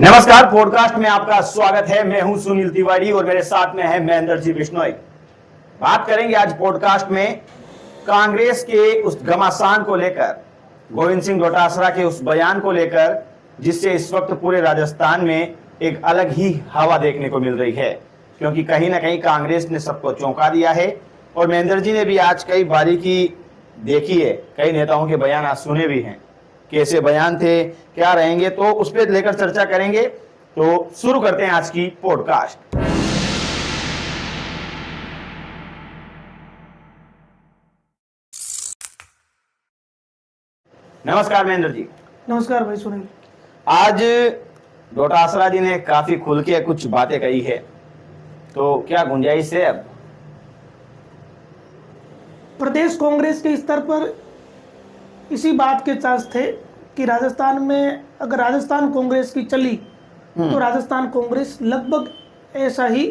नमस्कार, पॉडकास्ट में आपका स्वागत है। मैं हूं सुनील तिवारी और मेरे साथ में है महेंद्र जी बिश्नोई। बात करेंगे आज पॉडकास्ट में कांग्रेस के उस घमासान को लेकर, गोविंद सिंह डोटासरा के उस बयान को लेकर, जिससे इस वक्त पूरे राजस्थान में एक अलग ही हवा देखने को मिल रही है, क्योंकि कहीं ना कहीं कांग्रेस ने सबको चौंका दिया है। और महेंद्र जी ने भी आज कई बारीकी देखी है, कई नेताओं के बयान आज सुने भी हैं, कैसे बयान थे, क्या रहेंगे, तो उस पर लेकर चर्चा करेंगे। तो शुरू करते हैं आज की पॉडकास्ट। नमस्कार महेंद्र जी। नमस्कार भाई सुनील। आज डोटासरा जी ने काफी खुल के कुछ बातें कही है, तो क्या गुंजाइश है अब? प्रदेश कांग्रेस के स्तर पर इसी बात के चांस थे कि राजस्थान में अगर राजस्थान कांग्रेस की चली तो राजस्थान कांग्रेस लगभग ऐसा ही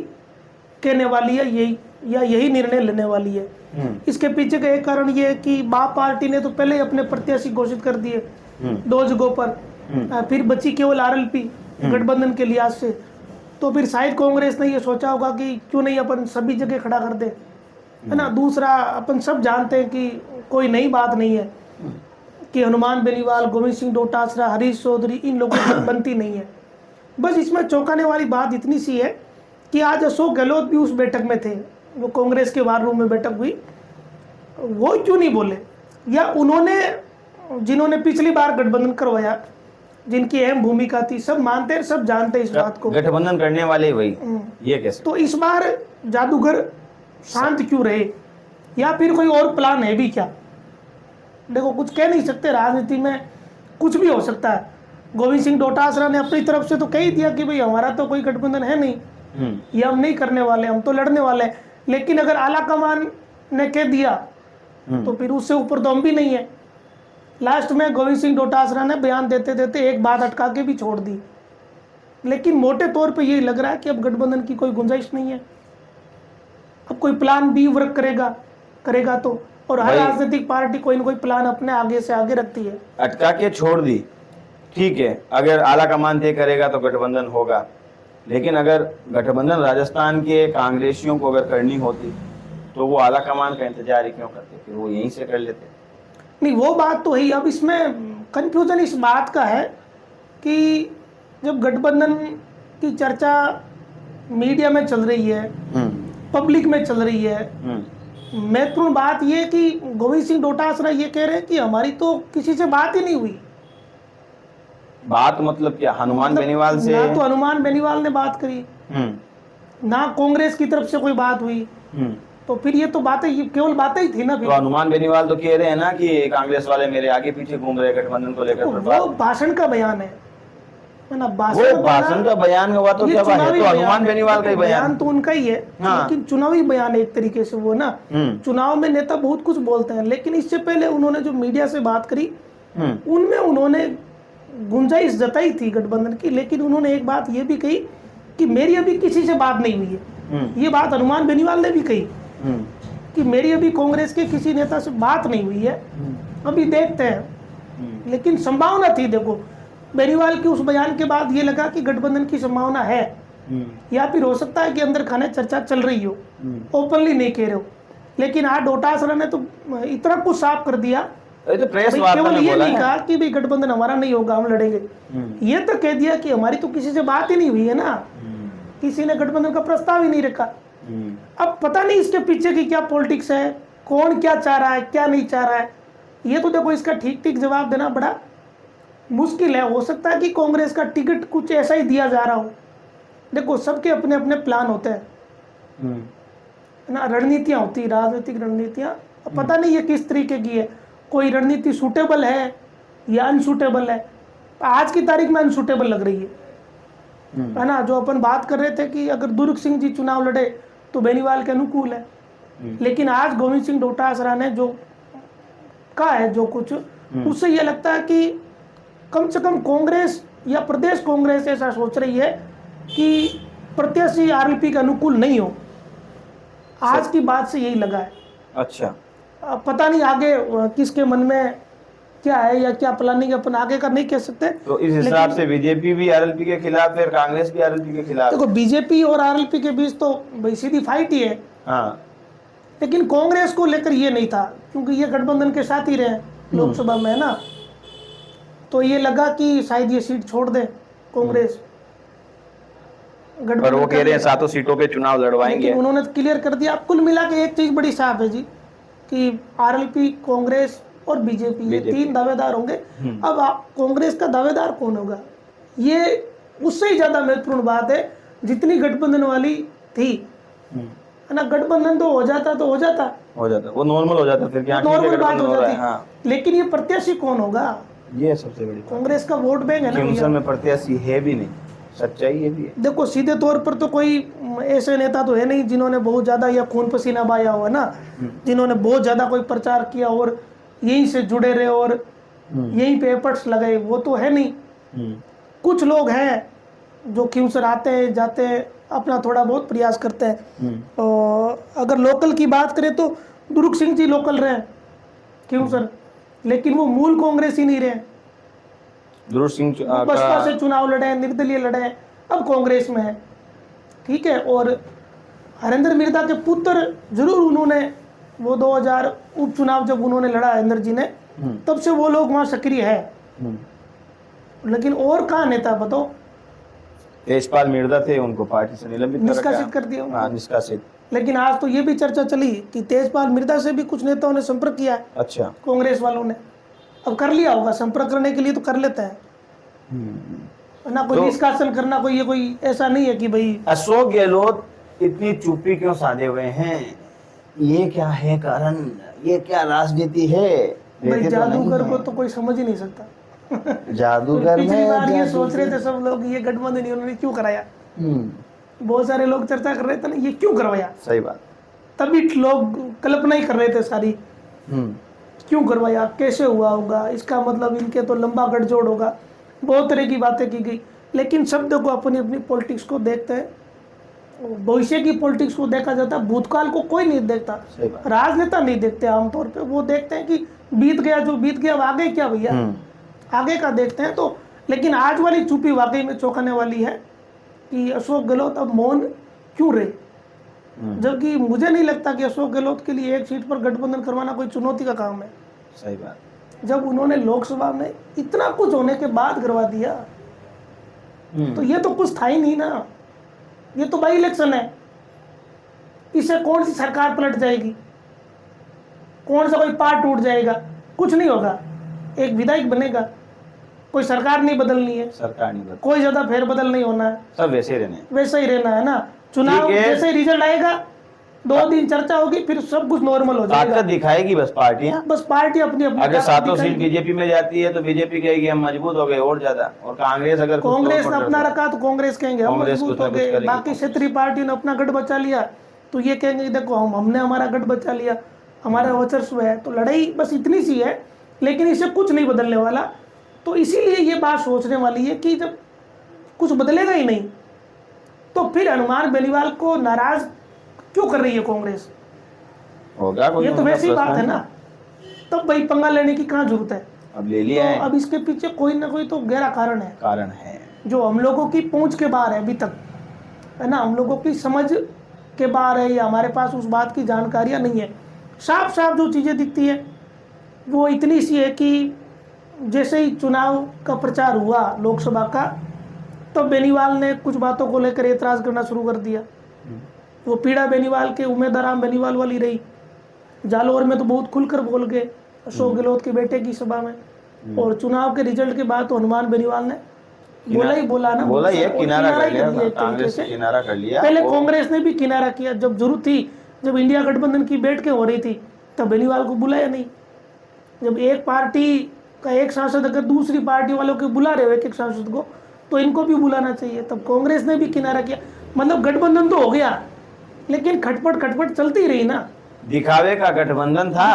कहने वाली है, यही निर्णय लेने वाली है। इसके पीछे का एक कारण ये है कि बाप पार्टी ने तो पहले ही अपने प्रत्याशी घोषित कर दिए 2 जगहों पर, फिर बची केवल आरएलपी गठबंधन के लिहाज से। तो फिर शायद कांग्रेस ने ये सोचा होगा कि क्यों नहीं अपन सभी जगह खड़ा कर दे, है ना। दूसरा, अपन सब जानते हैं कि कोई नई बात नहीं है कि हनुमान बेनीवाल, गोविंद सिंह डोटासरा, हरीश चौधरी, इन लोगों की बनती नहीं है। बस इसमें चौंकाने वाली बात इतनी सी है कि आज अशोक गहलोत भी उस बैठक में थे, वो कांग्रेस के वार रूम में बैठक हुई। वो क्यों नहीं बोले, या उन्होंने, जिन्होंने पिछली बार गठबंधन करवाया, जिनकी अहम भूमिका थी, सब मानते हैं, सब जानते हैं इस बात को, गठबंधन करने वाले वही, ये कैसे? तो इस बार जादूगर शांत क्यों रहे, या फिर कोई और प्लान है भी क्या? देखो, कुछ कह नहीं सकते, राजनीति में कुछ भी हो सकता है। गोविंद सिंह डोटासरा ने अपनी तरफ से तो कह ही दिया कि भाई हमारा तो कोई गठबंधन है नहीं, ये हम नहीं करने वाले, हम तो लड़ने वाले हैं। लेकिन अगर आला कमान ने कह दिया तो फिर उससे ऊपर तो हम भी नहीं है। लास्ट में गोविंद सिंह डोटासरा ने बयान देते देते एक बात अटका के भी छोड़ दी, लेकिन मोटे तौर पे यही लग रहा है कि अब गठबंधन की कोई गुंजाइश नहीं है। अब कोई प्लान बी वर्क करेगा तो, और हर राजनीतिक पार्टी कोई ना कोई प्लान अपने आगे से आगे रखती है। अटका के छोड़ दी, ठीक है, अगर आला कमान तय करेगा तो गठबंधन होगा। लेकिन अगर गठबंधन राजस्थान के कांग्रेसियों को अगर करनी होती तो वो आला कमान का इंतजार ही क्यों करते, फिर वो यहीं से कर लेते? नहीं, वो बात तो है। अब इसमें कंफ्यूजन इस बात का है कि जब गठबंधन की चर्चा मीडिया में चल रही है, पब्लिक में चल रही है, महत्वपूर्ण बात यह कि गोविंद सिंह डोटासरा ये कह रहे हैं कि हमारी तो किसी से बात ही नहीं हुई। बात मतलब क्या? हनुमान बेनीवाल से? ना तो हनुमान बेनीवाल ने बात करी, ना कांग्रेस की तरफ से कोई बात हुई। तो फिर ये तो बातें, ये केवल बातें ही थी ना। तो हनुमान बेनीवाल तो कह रहे हैं ना कि कांग्रेस वाले मेरे आगे पीछे घूम रहे गठबंधन को लेकर। वो भाषण का बयान है ना, भाषण का बयान हुआ तो क्या है? तो हनुमान बेनीवाल का ही बयान तो उनका ही है, लेकिन चुनावी बयान है एक तरीके से वो ना। चुनाव में नेता बहुत कुछ बोलते हैं, लेकिन इससे पहले उन्होंने जो मीडिया से बात करी उनमें उन्होंने गुंजाइश जताई थी गठबंधन की, लेकिन उन्होंने एक बात ये भी कही कि मेरी अभी किसी से बात नहीं हुई है। ये बात हनुमान बेनीवाल ने भी कही कि मेरी अभी कांग्रेस के किसी नेता से बात नहीं हुई है, अभी देखते हैं। लेकिन संभावना थी, देखो बेनीवाल के उस बयान के बाद ये लगा कि गठबंधन की संभावना है, या फिर हो सकता है कि अंदर खाने चर्चा चल रही हो, ओपनली नहीं कह रहे हो। लेकिन आज डोटासरा ने तो इतना कुछ साफ कर दिया, तो प्रेस केवल ये नहीं कहा कि भाई गठबंधन हमारा नहीं होगा, हम लड़ेंगे। ये तो कह दिया कि हमारी तो किसी से बात ही नहीं हुई है ना, किसी ने गठबंधन का प्रस्ताव ही नहीं रखा। अब पता नहीं इसके पीछे की क्या पॉलिटिक्स है, कौन क्या चाह रहा है, क्या नहीं चाह रहा है। ये तो देखो, इसका ठीक ठीक जवाब देना बड़ा मुश्किल है। हो सकता है कि कांग्रेस का टिकट कुछ ऐसा ही दिया जा रहा हो। देखो, सबके अपने अपने प्लान होते हैं ना, रणनीतियां होती, राजनीतिक रणनीतियां। पता नहीं ये किस तरीके की है, कोई रणनीति सूटेबल है या अनसूटेबल है। आज की तारीख में अनसूटेबल लग रही है ना। जो अपन बात कर रहे थे कि अगर दुर्ग सिंह जी चुनाव लड़े तो बेनीवाल के अनुकूल है, लेकिन आज गोविंद सिंह डोटासरा ने जो कहा है, जो कुछ, उससे ये लगता है कि कम से कम कांग्रेस या प्रदेश कांग्रेस ऐसा सोच रही है कि प्रत्याशी आरएलपी के अनुकूल नहीं हो। आज की बात से यही लगा है। अच्छा, पता नहीं आगे किसके मन में क्या है या क्या प्लानिंग अपन आगे का नहीं कह सकते। तो इस हिसाब से बीजेपी भी आरएलपी के खिलाफ है, कांग्रेस भी आरएलपी के खिलाफ। देखो बीजेपी और आरएलपी के बीच तो भाई सीधी फाइट ही है। हाँ, लेकिन कांग्रेस को लेकर ये नहीं था, क्योंकि ये गठबंधन के साथ ही रहे लोकसभा में, है ना। तो ये लगा कि शायद ये सीट छोड़ दे कांग्रेस, पर वो कह रहे हैं 7 सीटों पे चुनाव लड़वाएंगे। लेकिन उन्होंने क्लियर कर दिया। अब कुल मिला के एक चीज बड़ी साफ है जी कि आरएलपी, कांग्रेस और बीजेपी ये 3 दावेदार होंगे। अब कांग्रेस का दावेदार कौन होगा, ये उससे ही ज्यादा महत्वपूर्ण बात है जितनी गठबंधन वाली थी, है ना। गठबंधन तो हो जाता वो नॉर्मल हो जाता, फिर क्या नॉर्मल बात हो जाती। हाँ। लेकिन ये प्रत्याशी कौन होगा, ये सबसे बड़ी कांग्रेस का वोट बैंक है ना भैया। में प्रत्याशी है भी नहीं, सच्चाई ये भी है। देखो सीधे तौर पर तो कोई ऐसे नेता तो है नहीं जिन्होंने बहुत ज्यादा या खून पसीना बहाया हो, है ना, जिन्होंने बहुत ज्यादा कोई प्रचार किया और यहीं से जुड़े रहे और यहीं पे एफर्ट्स लगाए, वो तो है नहीं। कुछ लोग हैं जो खिमसर आते हैं जाते हैं, अपना थोड़ा बहुत प्रयास करते हैं। और अगर लोकल की बात करें तो दुर्ग सिंह जी लोकल रहे खिमसर, लेकिन वो मूल कांग्रेस ही नहीं रहे। दुर्ग सिंह बसपा से चुनाव लड़े, निर्दलीय लड़े, अब कांग्रेस में है, ठीक है। और हरेंद्र मिर्दा के पुत्र जरूर उन्होंने वो 2000 उपचुनाव जब उन्होंने लड़ा हरेंद्र जी ने, तब से वो लोग वहां सक्रिय है। लेकिन और कहाँ नेता बताओ। तेजपाल मिर्दा थे, उनको पार्टी से निष्कासित कर दिया। हाँ, निष्कासित। लेकिन आज तो ये भी चर्चा चली कि तेजपाल मिर्दा से भी कुछ नेताओं ने संपर्क किया है। अच्छा, कांग्रेस वालों ने अब कर लिया होगा, संपर्क करने के लिए तो कर लेते हैं, ना कोई निष्कासन करना कोई ये कोई ऐसा नहीं है कि भाई। अशोक गहलोत इतनी चुप्पी क्यों साधे हुए हैं, ये क्या है कारण, ये क्या राजनीति है? भाई जादूगर को तो कोई समझ ही नहीं सकता। जादूगर पिछली बार ये सोच रहे थे सब लोग ये गठबंधन उन्होंने क्यों कराया, बहुत सारे लोग चर्चा कर रहे थे ना ये क्यों करवाया। सही बात। तभी लोग कल्पना ही कर रहे थे सारी, क्यों करवाया, कैसे हुआ होगा, इसका मतलब इनके तो लंबा गठजोड़ होगा, बहुत तरह की बातें की गई। लेकिन सब देखो अपनी अपनी पॉलिटिक्स को देखते हैं, भविष्य की पॉलिटिक्स को देखा जाता है, भूतकाल को कोई नहीं देखता, राजनेता नहीं देखते आमतौर पे, वो देखते हैं कि बीत गया जो बीत गया, अब आगे क्या भैया, आगे का देखते हैं। तो लेकिन आज वाली चुप्पी वाकई में चौंकाने वाली है कि अशोक गहलोत अब मौन क्यों रहे, जबकि मुझे नहीं लगता कि अशोक गहलोत के लिए एक सीट पर गठबंधन करवाना कोई चुनौती का काम है। सही बात। जब उन्होंने लोकसभा में इतना कुछ होने के बाद करवा दिया, तो ये तो कुछ था ही नहीं ना, ये तो बाई इलेक्शन है, इससे कौन सी सरकार पलट जाएगी, कौन सा कोई पार्ट टूट जाएगा, कुछ नहीं होगा। एक विधायक बनेगा, कोई सरकार नहीं बदलनी है, सरकार नहीं बदल, कोई ज्यादा फेरबदल नहीं होना है, सब वैसे ही रहने, वैसे ही रहना है ना। चुनाव जैसे ही रिजल्ट आएगा 2 दिन चर्चा होगी, फिर सब कुछ नॉर्मल हो जाएगा। ताकत दिखाएगी बस पार्टियां, बस पार्टी अपनी अपनी। अगर 7 सीट बीजेपी में जाती है तो बीजेपी कहेगी हम मजबूत हो गए और ज्यादा, और कांग्रेस अगर कांग्रेस ने अपना रखा तो कांग्रेस कहेंगे हम मजबूत हो गए, बाकी क्षेत्रीय पार्टी ने अपना गढ़ बचा लिया तो ये कहेंगे देखो हमने हमारा गढ़ बचा लिया, हमारा वर्चस्व है। तो लड़ाई बस इतनी सी है, लेकिन इससे कुछ नहीं बदलने वाला। तो इसीलिए ये बात सोचने वाली है कि जब कुछ बदलेगा ही नहीं तो फिर हनुमान बेनीवाल को नाराज क्यों कर रही है कांग्रेस, होगा ये तो वैसी बात है ना। तब भाई पंगा लेने की कहाँ जरूरत है, अब ले लिया है। तो अब इसके पीछे कोई ना कोई तो गहरा कारण है जो हम लोगों की पहुंच के बाहर है अभी तक, है ना, हम लोगों की समझ के बाहर है, या हमारे पास उस बात की जानकारियां नहीं है। साफ साफ जो चीज़ें दिखती है वो इतनी सी है कि जैसे ही चुनाव का प्रचार हुआ लोकसभा का, तो बेनीवाल ने कुछ बातों को लेकर एतराज़ करना शुरू कर दिया। वो पीड़ा बेनीवाल के उम्मीदवार राम बेनीवाल वाली रही। जालौर में तो बहुत खुलकर बोल गए अशोक गहलोत के बेटे की सभा में, और चुनाव के रिजल्ट के बाद तो हनुमान बेनीवाल ने बोला ना, बोला ये किनारा कर लिया, कांग्रेस ने किनारा कर लिया। पहले कांग्रेस ने भी किनारा किया, जब जरूरत थी, जब इंडिया गठबंधन की बैठकें हो रही थी तब बेनीवाल को बुलाया नहीं। जब एक पार्टी का एक सांसद अगर दूसरी पार्टी वालों को बुला रहे हो एक सांसद को, तो इनको भी बुलाना चाहिए। तब कांग्रेस ने भी किनारा किया, मतलब गठबंधन तो हो गया, लेकिन खटपट चलती रही ना। दिखावे का गठबंधन था,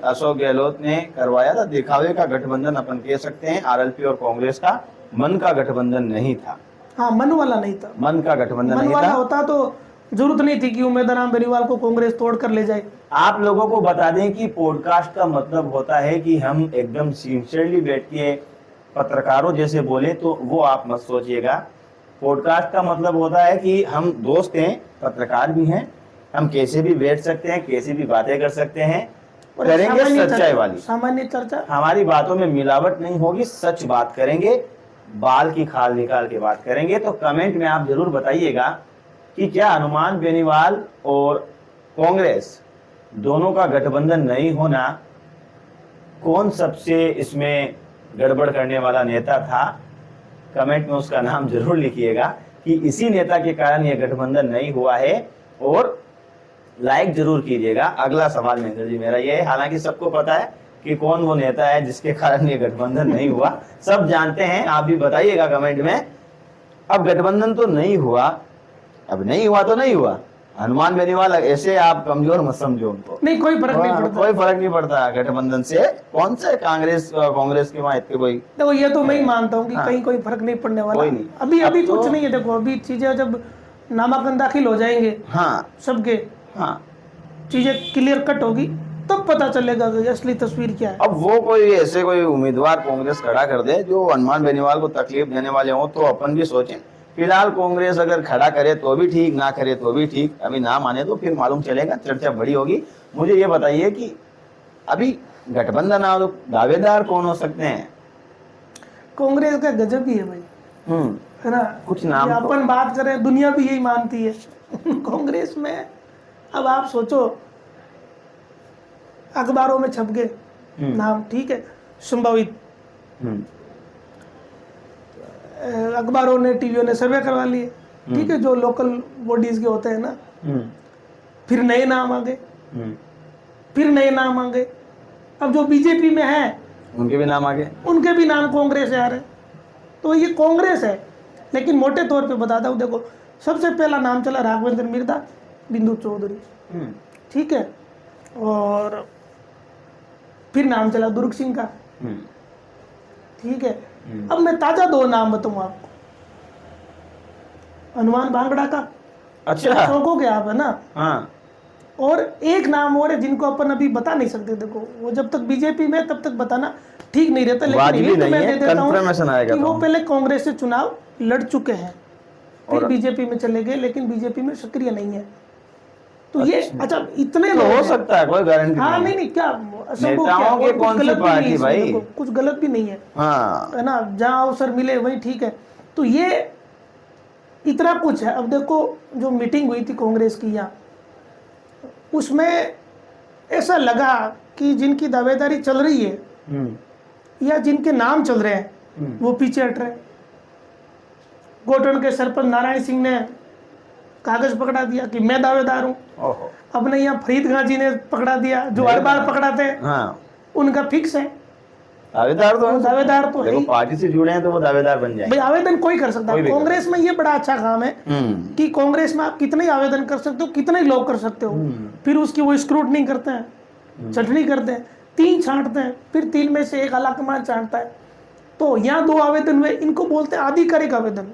अशोक गहलोत ने करवाया था, दिखावे का गठबंधन अपन कह सकते हैं। आरएलपी और कांग्रेस का मन का गठबंधन नहीं था। हाँ, मन वाला नहीं था, मन का गठबंधन नहीं वाला था। होता तो जरूरत नहीं थी कि उमेद राम बेनीवाल को कांग्रेस तोड़ कर ले जाए। आप लोगों को बता दें कि पॉडकास्ट का मतलब होता है कि हम एकदम सिंसियरली बैठ के पत्रकारों जैसे बोले, तो वो आप मत सोचिएगा। पॉडकास्ट का मतलब होता है कि हम दोस्त हैं, पत्रकार भी हैं, हम कैसे भी बैठ सकते हैं, कैसे भी बातें कर सकते हैं, और करेंगे सामान्य सच्चाई चर्चा- वाली। सामान्य चर्चा। हमारी बातों में मिलावट नहीं होगी, सच बात करेंगे, बाल की खाल निकाल के बात करेंगे। तो कमेंट में आप जरूर बताइएगा कि क्या हनुमान बेनीवाल और कांग्रेस दोनों का गठबंधन नहीं होना, कौन सबसे इसमें गड़बड़ करने वाला नेता था। कमेंट में उसका नाम जरूर लिखिएगा कि इसी नेता के कारण यह गठबंधन नहीं हुआ है, और लाइक जरूर कीजिएगा। अगला सवाल महेंद्र जी मेरा ये है, हालांकि सबको पता है कि कौन वो नेता है जिसके कारण ये गठबंधन नहीं हुआ, सब जानते हैं, आप भी बताइएगा कमेंट में। अब गठबंधन तो नहीं हुआ, अब नहीं हुआ तो नहीं हुआ। हनुमान बेनीवाल ऐसे आप कमजोर मत समझो उनको, नहीं, कोई फर्क नहीं पड़ता। कोई फर्क नहीं पड़ता गठबंधन से। कौन से कांग्रेस के वहां इतने कोई, देखो ये तो मैं ही मानता हूँ कि हाँ। कहीं कोई फर्क नहीं पड़ने वाला। कोई नहीं। अभी अब अभी तो- कुछ नहीं है। देखो अभी चीजें जब नामांकन दाखिल हो जाएंगे हाँ सबके, हाँ, चीजें क्लियर कट होगी, तब पता चलेगा कि असली तस्वीर क्या है। अब वो कोई ऐसे कोई उम्मीदवार कांग्रेस खड़ा कर दे जो हनुमान बेनीवाल को तकलीफ देने वाले हो, तो अपन भी सोचें। फिलहाल कांग्रेस अगर खड़ा करे तो भी ठीक, ना करे तो भी ठीक, अभी ना माने तो फिर मालूम चलेगा, चर्चा बड़ी होगी। मुझे ये बताइए कि अभी गठबंधन आओ, दावेदार कौन हो सकते हैं? कांग्रेस का गजब ही है भाई, है ना। कुछ नाम ये तो- अपन बात करें, दुनिया भी यही मानती है। कांग्रेस में अब आप सोचो, अखबारों में छप गए नाम, ठीक है, संभावित अखबारों ने, टीवियों ने सर्वे करवा लिए, ठीक है, जो लोकल बॉडीज के होते हैं ना, फिर नए नाम आ गए, फिर नए नाम आ गए। अब जो बीजेपी में है उनके भी नाम आगे, उनके भी नाम कांग्रेस से आ रहे हैं। तो ये कांग्रेस है, लेकिन मोटे तौर पे बताता हूँ। देखो सबसे पहला नाम चला राघवेंद्र मिर्धा, बिंदु चौधरी, ठीक है, और फिर नाम चला दुर्ग सिंह का, ठीक है। अब मैं ताजा दो नाम बताऊँ आपको, हनुमान बांगड़ा का, अच्छा चौंकोगे आप, है ना। हाँ, और एक नाम और है जिनको अपन अभी बता नहीं सकते। देखो वो जब तक बीजेपी में तब तक बताना ठीक नहीं रहता, लेकिन वाजिबी ये तो नहीं मैं है, दे देता हूँ confirmation आएगा कि तो। वो पहले कांग्रेस से चुनाव लड़ चुके हैं, फिर और- बीजेपी में चले गए, लेकिन बीजेपी में सक्रिय नहीं है। तो ये अच्छा इतने तो लोग हो हैं। सकता है, कोई गारंटी हाँ नहीं। नहीं नहीं, क्या असंभव क्या नेताओं है? की और कौन कुछ सी गलत भी नहीं पार्टी है इसमें, भाई? देखो, कुछ गलत भी नहीं है, हाँ, है ना। जहाँ अवसर मिले वही ठीक है। तो ये इतना कुछ है। अब देखो जो मीटिंग हुई थी कांग्रेस की यहाँ, उसमें ऐसा लगा कि जिनकी दावेदारी चल रही है या जिनके नाम चल रहे हैं वो पीछे हट रहे हैं। गोटन के सरपंच नारायण सिंह ने कागज पकड़ा दिया कि मैं दावेदार हूँ। ओहो, अपने यहाँ फरीद खां जी ने पकड़ा दिया, जो हर बार पकड़ाते हैं, हाँ, उनका फिक्स है, दावेदार तो वो है। दावेदार तो है देखो ही। पार्टी से जुड़े हैं तो वो दावेदार बन जाएंगे। भाई आवेदन कोई कर सकता कोई है। भी कर कांग्रेस में ये बड़ा अच्छा काम है कि कांग्रेस में आप कितने ही आवेदन कर सकते हो, कितने ही लोग कर सकते हो, फिर उसकी वो स्क्रूटनी करते हैं, चटनी करते हैं, 3 छांटते हैं, फिर 3 में से एक आलाकमान छांटता है। तो यहाँ 2 आवेदन हुए, इनको बोलते हैं आधिकारिक आवेदन।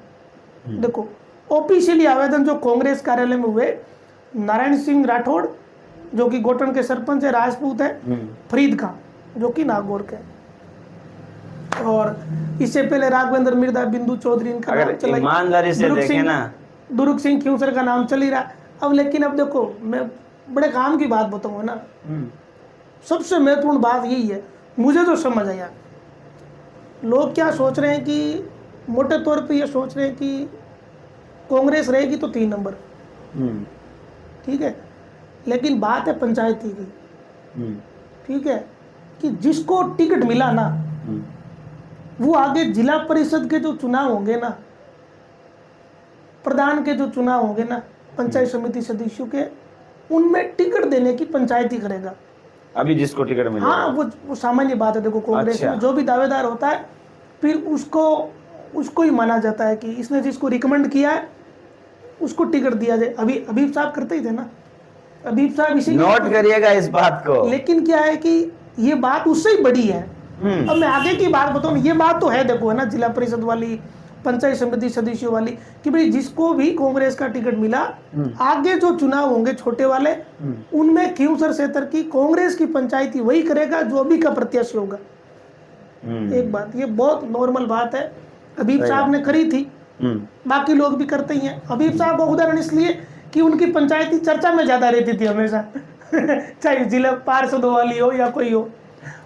देखो ऑफिशियली आवेदन जो कांग्रेस कार्यालय में हुए, नारायण सिंह राठौड़ जो कि गोटन के सरपंच है, राजपूत है, फरीद खां जो कि नागौर के, और इससे पहले राघवेंद्र मिर्धा, बिंदु चौधरी, इनका अगर नाम चला। ईमानदारी से दुर्ग देखें सिंह- ना, दुर्ग सिंह खियूसर का नाम चल ही रहा। अब लेकिन अब देखो मैं बड़े काम की बात बताऊंगा ना, सबसे महत्वपूर्ण बात यही है, मुझे तो समझ आया, लोग क्या सोच रहे हैं कि मोटे तौर पे ये सोच रहे हैं कि कांग्रेस रहेगी तो 3 नंबर, ठीक है, लेकिन बात है पंचायती की, ठीक है, कि जिसको टिकट मिला ना वो आगे जिला परिषद के जो चुनाव होंगे ना, प्रधान के जो चुनाव होंगे ना, पंचायत समिति सदस्यों के, उनमें टिकट देने की पंचायत ही करेगा। अभी जिसको टिकट मिले। हाँ वो सामान्य बात है। देखो कांग्रेस अच्छा। में जो भी दावेदार होता है फिर उसको ही माना जाता है कि इसने जिसको रिकमेंड किया है उसको टिकट दिया जाए। अभी अबीब साहब करते ही थे ना, अबीब साहब इसी नोट करिएगा इस बात को। लेकिन क्या है कि ये बात उससे ही बड़ी है। अब मैं आगे की बात बताऊँ, ये बात तो है, देखो है ना, जिला परिषद वाली पंचायत समिति सदस्यों वाली, कि भाई जिसको भी कांग्रेस का टिकट मिला, आगे जो चुनाव होंगे छोटे वाले, उनमें खींवसर क्षेत्र की कांग्रेस की पंचायती वही करेगा जो अभी का प्रत्याशी होगा। एक बात, ये बहुत नॉर्मल बात है, हबीब साहब ने करी थी, बाकी लोग भी करते ही हैं। हबीब साहब का उदाहरण इसलिए कि उनकी पंचायती चर्चा में ज्यादा रहती थी हमेशा चाहे जिला पार्षदों वाली हो या कोई हो,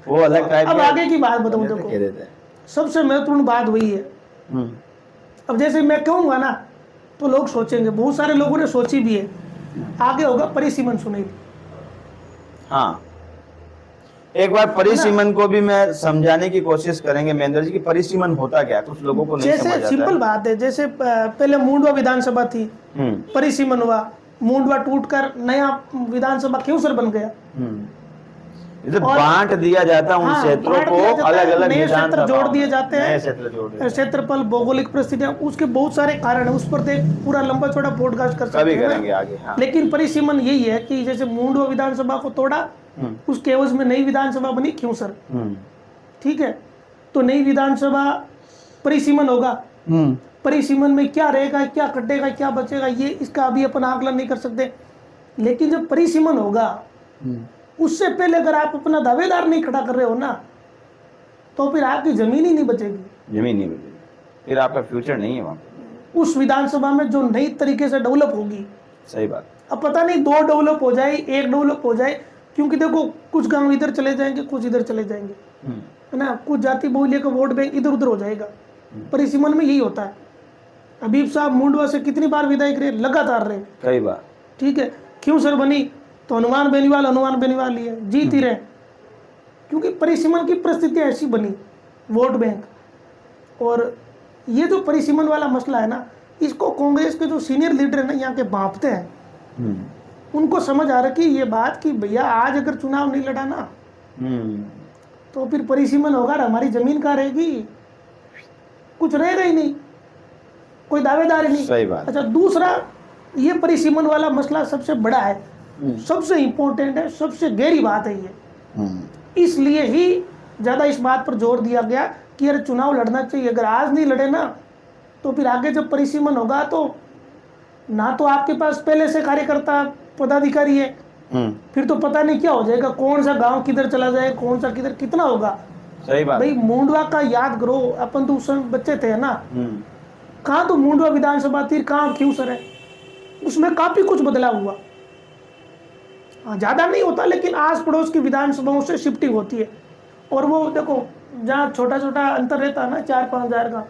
वो अलग टाइप। अब आगे की बात बताऊं, देखो सबसे महत्वपूर्ण बात वही है। अब जैसे मैं कहूंगा ना तो लोग सोचेंगे, बहुत सारे लोगों ने सोची भी है, आगे होगा परिसीमन सुनील। हाँ, एक बार परिसीमन को भी मैं समझाने की कोशिश करेंगे महेंद्र जी की परिसीमन होता क्या, कुछ लोगों को नहीं समझ आता है। जैसे सिंपल बात है, जैसे पहले मुंडवा विधानसभा थी, परिसीमन हुआ, मुंडवा टूटकर नया विधानसभा खींवसर बन गया। इधर बांट दिया जाता है उन क्षेत्रों को, अलग अलग नए क्षेत्र जोड़ दिए जाते हैं, क्षेत्रफल, भौगोलिक परिस्थितियां, उसके बहुत सारे कारण है, उस पर देख पूरा लंबा चौड़ा पॉडकास्ट कर सकते हैं आगे। हाँ। लेकिन परिसीमन यही है कि जैसे मुंडवा विधानसभा को तोड़ा, उसके एवज में नई विधानसभा बनी खींवसर, ठीक है, तो नई विधानसभा परिसीमन होगा। परिसीमन में क्या रहेगा, क्या कटेगा, क्या बचेगा, ये इसका अभी अपन आकलन नहीं कर सकते। लेकिन जब परिसीमन होगा, उससे पहले अगर आप अपना दावेदार नहीं खड़ा कर रहे हो ना, तो फिर आपकी जमीन ही नहीं बचेगी, जमीन नहीं बचेगी, फिर आपका फ्यूचर नहीं है वहाँ पे। उस विधानसभा में जो नई तरीके से डेवलप होगी। सही बात। अब पता नहीं 2 डेवलप हो जाए, 1 डेवलप हो जाए, क्योंकि देखो कुछ गांव इधर चले जाएंगे, कुछ इधर चले जाएंगे, है ना, कुछ जाति बहुल्य का वोट बैंक इधर उधर हो जाएगा। परिसीमन में यही होता है। हबीब साहब मुंडवा से कितनी बार विधायक रहे, लगातार रहे, कई बार, ठीक है। खींवसर बनी तो हनुमान बेनीवाल ही है, जीत ही रहे, क्योंकि परिसीमन की परिस्थितियां ऐसी बनी, वोट बैंक। और ये जो परिसीमन वाला मसला है ना, इसको कांग्रेस के जो सीनियर लीडर है ना यहाँ के भांपते हैं, उनको समझ आ रखी ये बात कि भैया आज अगर चुनाव नहीं लड़ा ना तो फिर परिसीमन होगा, हमारी जमीन कहाँ रहेगी, कुछ रहेगा ही नहीं, कोई दावेदार ही नहीं। सही बात। अच्छा, दूसरा ये परिसीमन वाला मसला सबसे बड़ा है, सबसे इंपॉर्टेंट है, सबसे गहरी बात है ये। इसलिए ही ज्यादा इस बात पर जोर दिया गया कि यार चुनाव लड़ना चाहिए। अगर आज नहीं लड़े ना तो फिर आगे जब परिसीमन होगा तो ना तो आपके पास पहले से कार्यकर्ता पदाधिकारी है, फिर तो पता नहीं क्या हो जाएगा, कौन सा गांव किधर चला जाए, कौन सा किधर कितना होगा। सही बात भाई, मुंडवा का याद करो, अपन तो उस समय बच्चे थे ना, कहाँ तो मुंडवा विधानसभा थी, कहाँ खींवसर है, उसमें काफी कुछ बदलाव हुआ। ज्यादा नहीं होता, लेकिन आस पड़ोस की विधानसभाओं से शिफ्टिंग होती है। और वो देखो जहाँ छोटा छोटा अंतर रहता है ना 4-5 हज़ार का,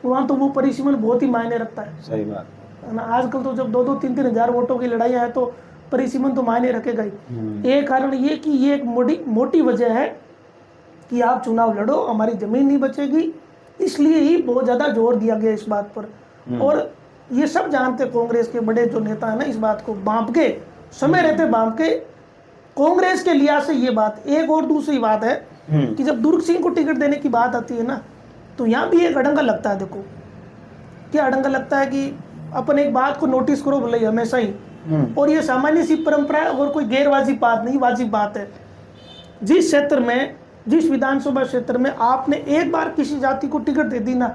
वहाँ तो वो परिसीमन बहुत ही मायने रखता है। सही बात है ना। आजकल तो जब 2-2, 3-3 हज़ार वोटों की लड़ाई है तो परिसीमन तो मायने रखेगा ही। एक कारण ये कि ये एक मोटी वजह है कि आप चुनाव लड़ो, हमारी जमीन नहीं बचेगी, इसलिए ही बहुत ज्यादा जोर दिया गया इस बात पर। और ये सब जानते कांग्रेस के बड़े जो नेता है ना, इस बात को बांप के, समय रहते बांप के, कांग्रेस के लिहाज से ये बात। एक और दूसरी बात है कि जब दुर्ग सिंह को टिकट देने की बात आती है ना, तो यहाँ भी एक अड़ंगा लगता है। देखो क्या अड़ंगा लगता है कि अपन एक बात को नोटिस करो भले हमेशा ही, और ये सामान्य सी परंपरा है और कोई गैर वाजिब बात नहीं, वाजिब बात है। जिस क्षेत्र में, जिस विधानसभा क्षेत्र में आपने एक बार किसी जाति को टिकट दे दी ना,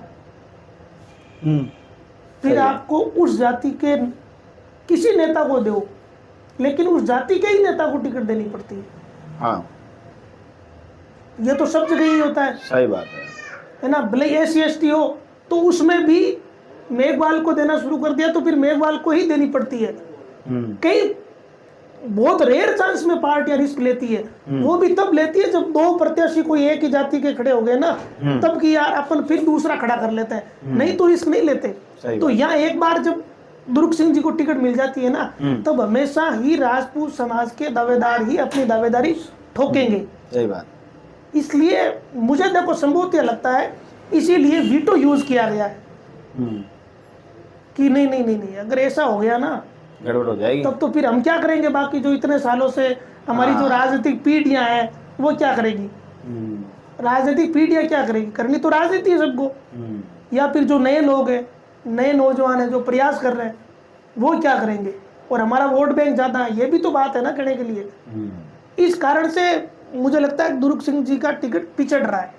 फिर आपको उस जाति के किसी नेता को दो, लेकिन उस जाति के ही नेता को टिकट देनी पड़ती है। हाँ, ये तो सब जगह ही होता है। सही बात है ना। भले SC/ST हो तो उसमें भी मेघवाल को देना शुरू कर दिया तो फिर मेघवाल को ही देनी पड़ती है। कई बहुत रेयर चांस में पार्टियां रिस्क लेती है, वो भी तब लेती है जब 2 प्रत्याशी कोई एक ही जाति के खड़े हो गए ना, तब कि यार अपन फिर दूसरा खड़ा कर लेते हैं, नहीं तो रिस्क नहीं लेते। तो यहाँ एक बार जब दुर्ग सिंह जी को टिकट मिल जाती है ना, तब हमेशा ही राजपूत समाज के दावेदार ही अपनी दावेदारी ठोकेंगे। सही बात। इसलिए मुझे देखो संभवतः लगता है इसीलिए वीटो यूज किया गया है कि नहीं, अगर ऐसा हो गया ना गड़बड़ हो जाएगी, तब तो फिर हम क्या करेंगे। बाकी जो इतने सालों से हमारी जो राजनीतिक पीढ़ियां हैं वो क्या करेगी, राजनीतिक पीढ़ियां क्या करेगी, करनी तो राजनीति है सबको। या फिर जो नए लोग हैं, नए नौजवान हैं जो प्रयास कर रहे हैं, वो क्या करेंगे। और हमारा वोट बैंक ज्यादा है, ये भी तो बात है ना कहने के लिए। इस कारण से मुझे लगता है दुर्ग सिंह जी का टिकट पिछड़ रहा है।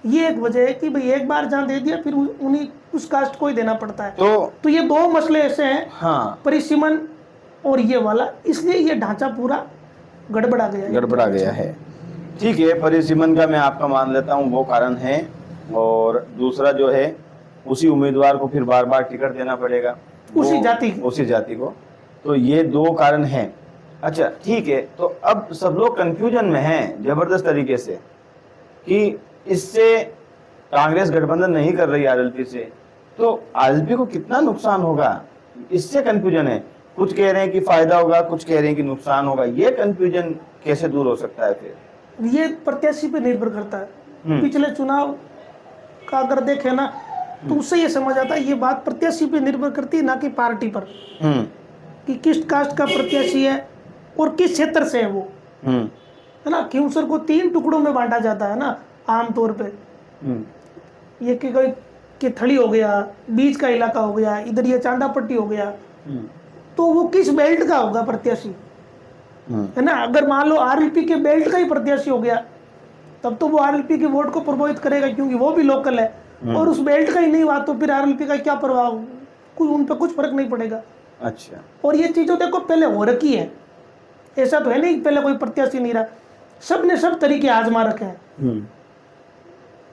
ये एक वजह है कि भाई एक बार जहाँ दे दिया फिर उन्हीं उस कास्ट को ही देना पड़ता है। तो ये दो मसले ऐसे हैं, हाँ, परिसीमन और ये वाला, इसलिए ये ढांचा पूरा गड़बड़ा गया है। ठीक है, परिसीमन का मैं आपका मान लेता हूँ वो कारण है, और दूसरा जो है उसी उम्मीदवार को फिर बार बार टिकट देना पड़ेगा, उसी जाति को। तो ये दो कारण हैं। अच्छा ठीक है, तो अब सब लोग कंफ्यूजन में हैं जबरदस्त तरीके से कि इससे कांग्रेस गठबंधन नहीं कर रही आरएलपी से, तो आरएलपी को कितना नुकसान होगा, इससे कंफ्यूजन है। कुछ कह रहे हैं कि फायदा होगा, कुछ कह रहे हैं कि नुकसान होगा। ये कंफ्यूजन कैसे दूर हो सकता है? फिर ये प्रत्याशी पे निर्भर करता है। पिछले चुनाव का अगर देखे ना तो उससे ये समझ आता है ये बात प्रत्याशी पे निर्भर करती है, ना कि पार्टी पर, कि किस कास्ट का प्रत्याशी है और किस क्षेत्र से है वो, है ना। क्यूंसर को 3 टुकड़ों में बांटा जाता है ना आमतौर पे, ये कि कोई कि थड़ी हो गया, बीच का इलाका हो गया, इधर ये चांदा पट्टी हो गया, तो वो किस बेल्ट का होगा प्रत्याशी, है ना। अगर मान लो आरएलपी के बेल्ट का ही प्रत्याशी हो गया तब तो वो आरएलपी के वोट को प्रभावित करेगा, क्योंकि वो भी लोकल है। और उस बेल्ट का ही नहीं हुआ तो फिर आरएलपी का क्या प्रभाव, उन पर कुछ फर्क नहीं पड़ेगा। अच्छा, और ये चीज़ तो देखो पहले हो रखी है, ऐसा तो है नहीं पहले कोई प्रत्याशी नहीं रहा, सब ने सब तरीके आजमा रखे हैं,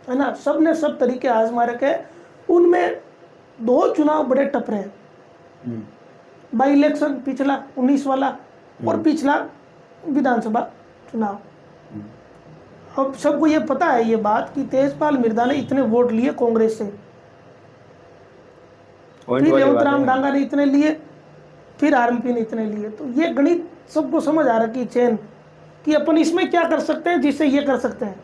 है ना। सब ने सब तरीके आजमा रखे हैं। उनमें 2 चुनाव बड़े टफ रहे, बाई इलेक्शन पिछला 19 वाला और पिछला विधानसभा चुनाव। अब सबको ये पता है ये बात कि तेजपाल मिर्धा ने इतने वोट लिए कांग्रेस से, फिर रेवतराम डांगा ने इतने लिए, फिर आरएलपी ने इतने लिए। तो ये गणित सबको समझ आ रखी चेन कि अपन इसमें क्या कर सकते हैं जिससे ये कर सकते हैं।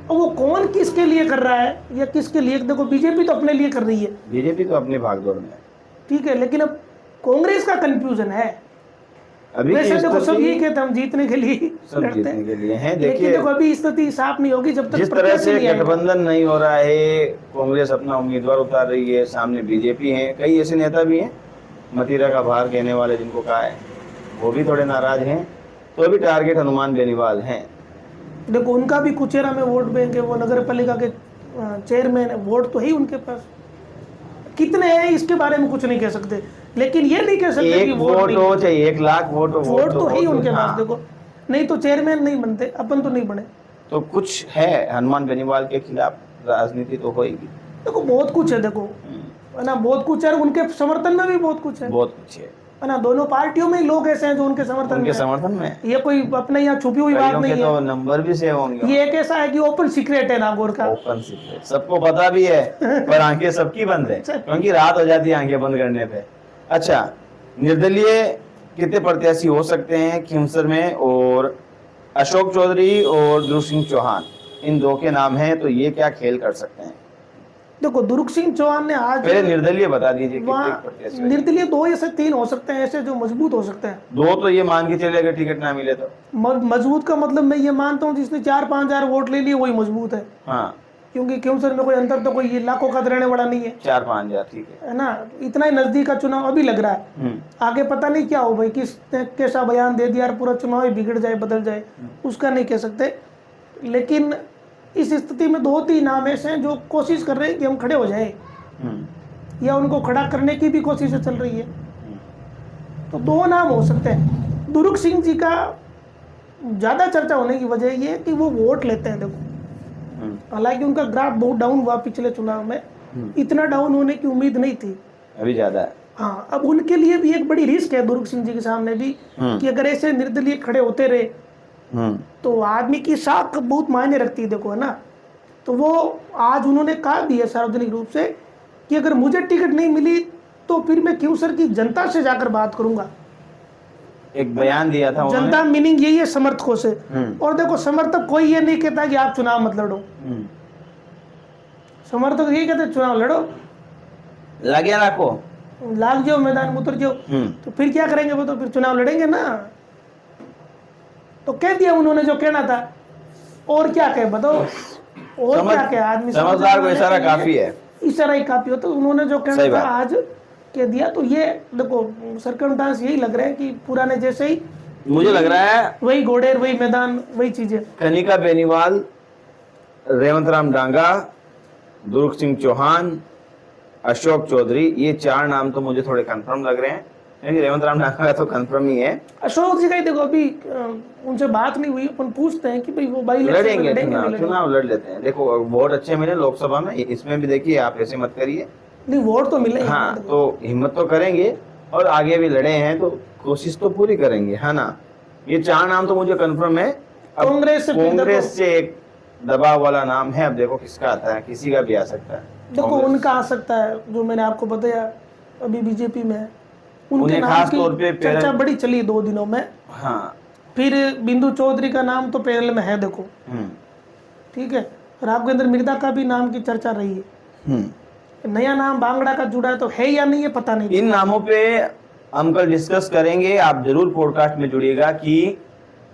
और वो कौन किसके लिए कर रहा है या किसके लिए, देखो बीजेपी तो अपने लिए कर रही है, बीजेपी तो अपनी भागदौड़ में है, ठीक है, लेकिन अब कांग्रेस का कंफ्यूजन है। अभी वैसे देखो सब ये कहते हम जीतने के लिए लड़ते हैं, लेकिन देखो अभी स्थिति साफ नहीं होगी जब तक जिस तरह से गठबंधन नहीं हो रहा है, कांग्रेस अपना उम्मीदवार उतार रही है, सामने बीजेपी है, कई ऐसे नेता भी हैं मतीरा का भार कहने वाले जिनको कहा है, वो भी थोड़े नाराज हैं। तो अभी टारगेट हनुमान बेनीवाल हैं। देखो उनका भी कुचेरा में वोट बैंक है, वो नगर पालिका के चेयरमैन है, वोट तो है उनके पास, कितने हैं इसके बारे में कुछ नहीं कह सकते, लेकिन ये नहीं कह सकते कि वोट हो चाहे 1 लाख वोट तो है ही उनके पास। देखो नहीं तो चेयरमैन नहीं बनते, अपन तो नहीं बने। तो कुछ है हनुमान बेनीवाल के खिलाफ राजनीति तो होगी। देखो बहुत कुछ है, देखो है ना, बहुत कुछ है, उनके समर्थन में भी बहुत कुछ है, है ना। दोनों पार्टियों में लोग ऐसे हैं जो उनके समर्थन में, ये कोई अपने यहाँ छुपी हुई बात नहीं है। तो नंबर भी सेव होंगे। ये एक ऐसा है कि ओपन सीक्रेट है नागौर का, ओपन सीक्रेट, सबको पता भी है पर आंखें सबकी बंद है, क्योंकि रात हो जाती है आंखें बंद करने पे। अच्छा, निर्दलीय कितने प्रत्याशी हो सकते हैं खींवसर में? और अशोक चौधरी और ध्रुव सिंह चौहान, इन 2 के नाम हैं, तो ये क्या खेल कर सकते हैं? देखो ध्रुव सिंह चौहान ने आज, पहले निर्दलीय बता दीजिए कितने प्रत्याशी? निर्दलीय 2 या 3 हो सकते हैं ऐसे जो मजबूत हो सकते हैं। 2 तो ये मान के चले अगर टिकट ना मिले तो। मजबूत का मतलब मैं ये मानता हूँ जिसने 4-5 हजार वोट ले लिए वही मजबूत है। हाँ, क्योंकि क्योंसर में कोई अंतर तो कोई लाखों का रहने वाला नहीं है, 4-5 हजार, ठीक है ना। इतना ही नजदीक का चुनाव अभी लग रहा है, आगे पता नहीं क्या हो भाई, किसने कैसा बयान दे दिया पूरा चुनाव ही बिगड़ जाए बदल जाए, उसका नहीं कह सकते। लेकिन इस स्थिति में 2-3 नाम ऐसे हैं जो कोशिश कर रहे हैं कि हम खड़े हो जाए, या उनको खड़ा करने की भी कोशिश चल रही है। तो 2 नाम हो सकते हैं। ध्रुव सिंह जी का ज्यादा चर्चा होने की वजह ये है कि वो वोट लेते हैं। देखो हालांकि उनका ग्राफ बहुत डाउन हुआ पिछले चुनाव में, इतना डाउन होने की उम्मीद नहीं थी, अभी ज्यादा है। हाँ, अब उनके लिए भी एक बड़ी रिस्क है ध्रुव सिंह जी के सामने भी, कि अगर ऐसे निर्दलीय खड़े होते रहे तो आदमी की साख बहुत मायने रखती है, देखो है ना। तो वो आज उन्होंने कहा भी है सार्वजनिक रूप से कि अगर मुझे टिकट नहीं मिली तो फिर मैं क्यूंसर की जनता से जाकर बात करूंगा। एक बयान दिया था जनता मीनिंग यही है समर्थकों से। और देखो समर्थक कोई ये नहीं कहता कि आप चुनाव मत लड़ो, समर्थक ये कहते चुनाव लड़ो, लगे रखो, लाग जाओ, मैदान में उतर जाओ। तो फिर क्या करेंगे वो, तो फिर चुनाव लड़ेंगे ना। तो कह दिया उन्होंने जो कहना था, और क्या कहे बताओ, और क्या कहे आदमी, समझदार को इशारा काफी है, इशारा ही काफी हो। तो उन्होंने जो कहना था आज कह दिया। तो ये देखो सर्कमस्टांस यही लग रहा है कि पुराने जैसे ही मुझे लग रहा है, वही घोड़े, वही मैदान, वही चीजें। कनिका बेनीवाल रेवंत राम डांगा, दुर्ग सिंह चौहान, अशोक चौधरी, ये 4 नाम तो मुझे थोड़े कंफर्म लग रहे हैं, क्योंकि रेवंत राम डांगा तो कंफर्म ही है। अशोक जी का ही देखो अभी उनसे बात नहीं हुई, अपन पूछते हैं कि भाई वो बाई इलेक्शन में लड़ेंगे, लड़ेंगे। चुनाव लड़ लेते हैं। देखो वोट अच्छे मिले लोकसभा में, इसमें भी देखिए आप ऐसे मत करिए। नहीं, वोट तो मिले। हाँ, तो हिम्मत तो करेंगे और आगे भी लड़े हैं तो कोशिश तो पूरी करेंगे, है ना। ये 4 नाम तो मुझे कंफर्म है। अब कांग्रेस से एक दबाव वाला नाम है, अब देखो किसका आता है, किसी का भी आ सकता है। देखो उनका आ सकता है, जो मैंने आपको बताया अभी बीजेपी में है, उनके नाम खास की तौर पे चर्चा बड़ी चली 2 दिनों में। हाँ, फिर बिंदु चौधरी का नाम तो पैनल में है, देखो ठीक है। राघवेंद्र मिर्दा का भी नाम की चर्चा रही है। नया नाम बांगड़ा का जुड़ा है तो है या नहीं, ये पता नहीं। इन नामों पे हम कल डिस्कस करेंगे, आप जरूर पॉडकास्ट में जुड़िएगा कि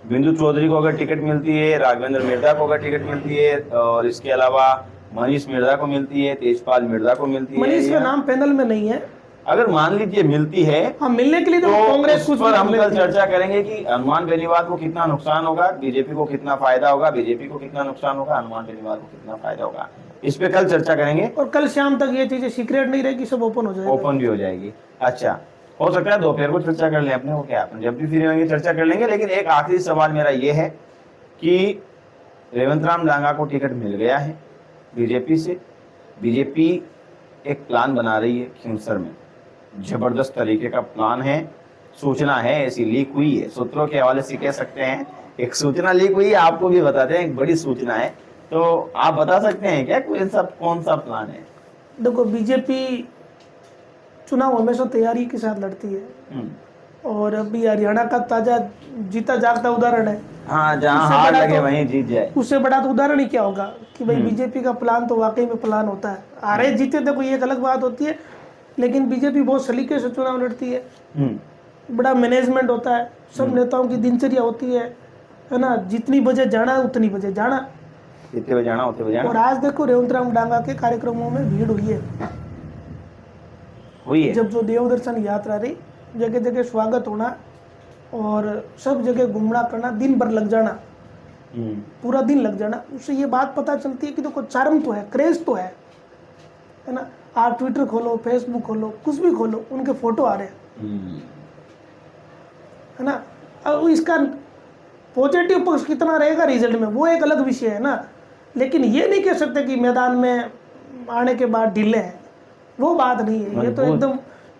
बिंदु चौधरी को अगर टिकट मिलती है, राघवेंद्र मिर्दा को अगर टिकट मिलती है, और इसके अलावा मनीष मिर्दा को मिलती है, तेजपाल मिर्दा को मिलती है। मनीष का नाम पैनल में नहीं है, अगर मान लीजिए मिलती है, हाँ मिलने के लिए तो कांग्रेस उस पर हम कल चर्चा करेंगे कि हनुमान बेनीवाल को कितना नुकसान होगा, बीजेपी को कितना फायदा होगा, बीजेपी को कितना नुकसान होगा, हनुमान बेनीवाल को कितना फायदा होगा, इस पे कल चर्चा करेंगे। और कल शाम तक ये चीजें सीक्रेट नहीं रहेगी, सब ओपन हो जाएगी। ओपन भी हो जाएगी। अच्छा, हो सकता है दोपहर को चर्चा कर लें अपने को, क्या अपन जब भी फ्री होंगे चर्चा कर लेंगे। लेकिन एक आखिरी सवाल मेरा ये है कि रेवंत राम डांगा को टिकट मिल गया है बीजेपी से, बीजेपी एक प्लान बना रही है खिंसर में, जबरदस्त तरीके का प्लान है, सूचना है, ऐसी लीक हुई है, सूत्रों के हवाले से कह सकते हैं, एक सूचना लीक हुई है, आपको भी बताते हैं, एक बड़ी सूचना है, तो आप बता सकते हैं क्या कौन सा प्लान है? देखो बीजेपी चुनाव हमेशा तैयारी के साथ लड़ती है, और अभी हरियाणा का ताजा जीता जागता उदाहरण है। हाँ, जहाँ हार लगे वहीं जीत जाए। उससे बड़ा तो उदाहरण ही क्या होगा कि भाई बीजेपी का प्लान तो वाकई में प्लान होता है। हारे जीते देखो ये एक अलग बात होती है, लेकिन बीजेपी बहुत सलीके से चुनाव लड़ती है, बड़ा मैनेजमेंट होता है, सब नेताओं की दिनचर्या होती है ना, जितनी बजे जाना उतनी बजे जाना, जितने बजे जाना उतने बजे जाना। और आज देखो रेवंत राम डांगा के कार्यक्रमों में भीड़ हुई है, जब जो देव दर्शन यात्रा रही, जगह जगह स्वागत होना और सब जगह घूमना करना, दिन भर लग जाना, पूरा दिन लग जाना, उससे ये बात पता चलती है कि देखो चार्म तो है, क्रेज तो है ना। आप ट्विटर खोलो, फेसबुक खोलो, कुछ भी खोलो, उनके फोटो आ रहे हैं, है ना। अब इसका पॉजिटिव पक्ष कितना रहेगा रिजल्ट में, वो एक अलग विषय है ना, लेकिन ये नहीं कह सकते कि मैदान में आने के बाद ढीले हैं, वो बात नहीं है। ये तो एकदम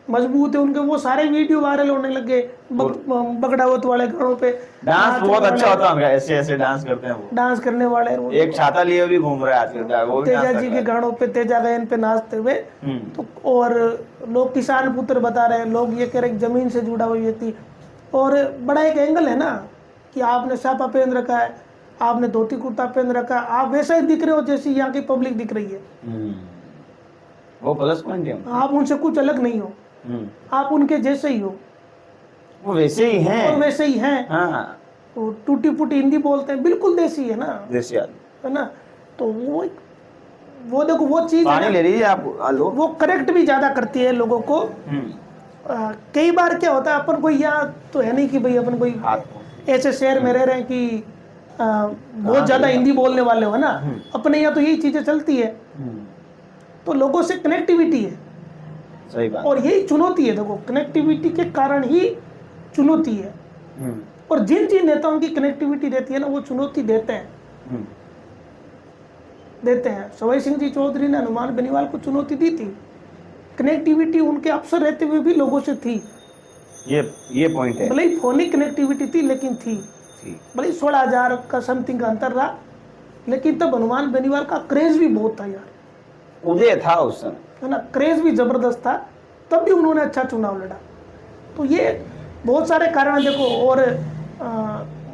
मजबूत है उनके, वो सारे वीडियो वायरल होने लगे बगड़ावत वाले गानों पे। डांस बहुत अच्छा होता है, ऐसे ऐसे डांस करते हैं वो, डांस करने वाले, एक छाता लिए भी घूम रहे आजकल, वो तेजा जी के गानों पे, तेजा गायन पे नाचते हुए। तो और लोग किसान पुत्र बता रहे हैं, लोग ये कह रहे जमीन से जुड़ा हुई व्यक्ति, और बड़ा एक एंगल है ना कि आपने सापा पहन रखा है, आपने धोती कुर्ता पहन रखा है, आप वैसा ही दिख रहे हो जैसी यहाँ की पब्लिक दिख रही है, वो प्लस पॉइंट है। आप उनसे कुछ अलग नहीं हो, आप उनके जैसे ही हो, वो वैसे ही हैं, और वैसे ही हैं। हाँ, तो टूटी फूटी हिंदी बोलते हैं, बिल्कुल देसी है ना, देसी आदमी है ना। तो वो देखो वो चीज पानी ले लीजिए आप, वो करेक्ट भी ज्यादा करती है लोगों को। कई बार क्या होता है, अपन कोई यहाँ तो है नहीं कि भाई अपन कोई ऐसे शहर में रह रहे हैं कि बहुत ज्यादा हिंदी बोलने वाले हो ना, अपने यहाँ तो यही चीजें चलती है, तो लोगों से कनेक्टिविटी है। सही बात। और यही चुनौती है, देखो कनेक्टिविटी के कारण ही चुनौती है, और जिन जिन नेताओं की कनेक्टिविटी रहती है ना, वो चुनौती देते हैं। सवाई सिंह जी चौधरी ने हनुमान बेनीवाल को चुनौती दी थी, कनेक्टिविटी उनके अफसर रहते हुए भी लोगों से थी। ये पॉइंट है, भले ही फोनिक कनेक्टिविटी थी, लेकिन थी। भले 16,000 का समथिंग का अंतर रहा, लेकिन तब हनुमान बेनीवाल का क्रेज भी बहुत था यार, उदय था उस समय, है ना, क्रेज भी जबरदस्त था, तब भी उन्होंने अच्छा चुनाव लड़ा। तो ये बहुत सारे कारण देखो, और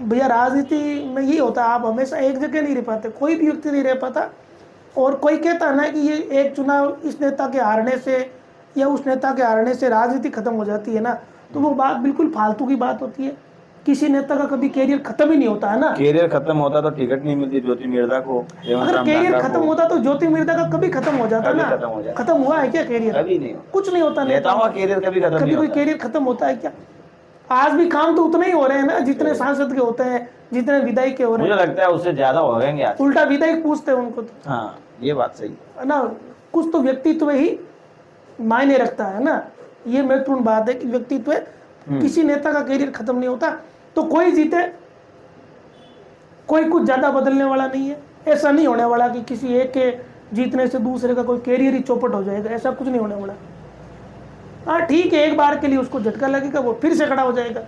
भैया राजनीति में ये होता है, आप हमेशा एक जगह नहीं रह पाते, कोई भी व्यक्ति नहीं रह पाता। और कोई कहता है ना कि ये एक चुनाव इस नेता के हारने से या उस नेता के हारने से राजनीति खत्म हो जाती है ना, तो वो बात बिल्कुल फालतू की बात होती है। किसी नेता का कभी कैरियर खत्म ही नहीं होता है ना। कैरियर खत्म होता तो टिकट नहीं मिलती ज्योति मिर्दा को, अगर कैरियर खत्म होता तो ज्योति मिर्दा का कभी खत्म हो जाता ना। खत्म हुआ है क्या कैरियर? कभी नहीं, कुछ नहीं होता। नेताओं का कैरियर कभी खत्म नहीं कभी कोई होता। कैरियर खत्म होता है क्या? आज भी काम तो उतने ही हो रहे हैं ना जितने सांसद के होते हैं, जितने विधायक के हो रहे मुझे हैं। लगता है उससे ज्यादा हो गए आज। उल्टा विधायक पूछते हैं उनको तो, हाँ, ये बात सही है ना। कुछ तो व्यक्तित्व ही मायने रखता है ना, ये महत्वपूर्ण बात है कि व्यक्तित्व किसी नेता का करियर खत्म नहीं होता। तो कोई जीते, कोई कुछ ज्यादा बदलने वाला नहीं है। ऐसा नहीं होने वाला कि किसी एक के जीतने से दूसरे का कोई कैरियर ही चौपट हो जाएगा, ऐसा कुछ नहीं होने वाला। हाँ ठीक है, एक बार के लिए उसको झटका लगेगा, वो फिर से खड़ा हो जाएगा।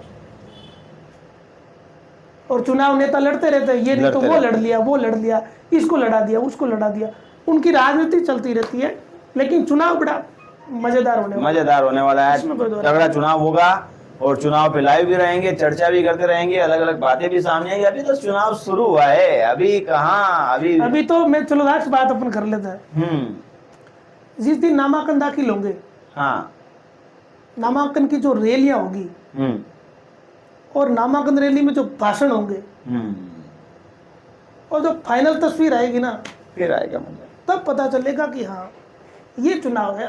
और चुनाव नेता लड़ते रहते हैं, ये नहीं तो वो लड़ लिया, वो लड़ लिया, इसको लड़ा दिया, उसको लड़ा दिया। उनकी राजनीति चलती रहती है, लेकिन चुनाव बड़ा मजेदार होने वाला है। तगड़ा चुनाव होगा और चुनाव पे लाइव भी रहेंगे, चर्चा भी करते रहेंगे, अलग अलग बातें भी सामने आएंगी। अभी तो चुनाव शुरू हुआ है, अभी कहाँ, अभी तो मैं चलो लास्ट बात अपन कर लेते हैं। जिस दिन नामांकन दाखिल होंगे, हाँ, नामांकन की जो रैलियां होगी और नामांकन रैली में जो भाषण होंगे और जो फाइनल तस्वीर आएगी ना, फिर आएगा मजा। तब पता चलेगा कि हाँ ये चुनाव है।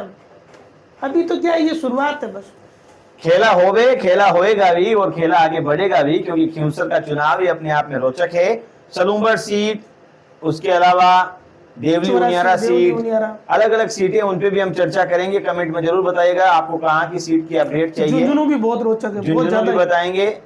अभी तो क्या, ये शुरुआत है बस। खेला होएगा भी और खेला आगे बढ़ेगा भी, क्योंकि खिंवसर का चुनाव ही अपने आप में रोचक है। सलूम्बर सीट, उसके अलावा देवली उनियारा सीट, अलग अलग सीटें, उन पे भी हम चर्चा करेंगे। कमेंट में जरूर बताइएगा आपको कहाँ की सीट की अपडेट चाहिए। झुंझुनू भी बहुत रोचक है, बहुत ज्यादा बताएंगे,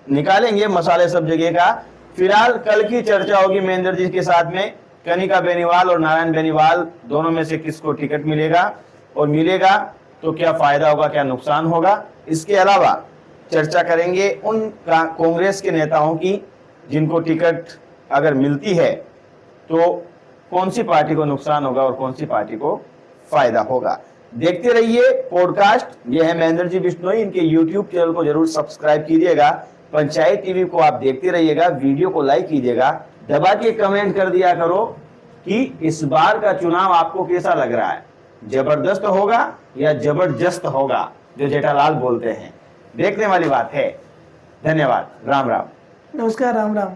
निकालेंगे मसाले सब जगह का। फिलहाल कल की चर्चा होगी महेंद्र जी के साथ में, कनिका बेनीवाल और नारायण बेनीवाल दोनों में से किसको टिकट मिलेगा, और मिलेगा तो क्या फायदा होगा, क्या नुकसान होगा। इसके अलावा चर्चा करेंगे उन कांग्रेस के नेताओं की जिनको टिकट अगर मिलती है तो कौन सी पार्टी को नुकसान होगा और कौन सी पार्टी को फायदा होगा। देखते रहिए पॉडकास्ट। यह है महेंद्र जी बिश्नोई, इनके YouTube चैनल को जरूर सब्सक्राइब कीजिएगा। पंचायत टीवी को आप देखते रहिएगा, वीडियो को लाइक कीजिएगा, दबा के कमेंट कर दिया करो कि इस बार का चुनाव आपको कैसा लग रहा है, जबरदस्त होगा या जबरदस्त होगा, जो जेठालाल बोलते हैं। देखने वाली बात है। धन्यवाद। राम राम। नमस्कार। राम राम।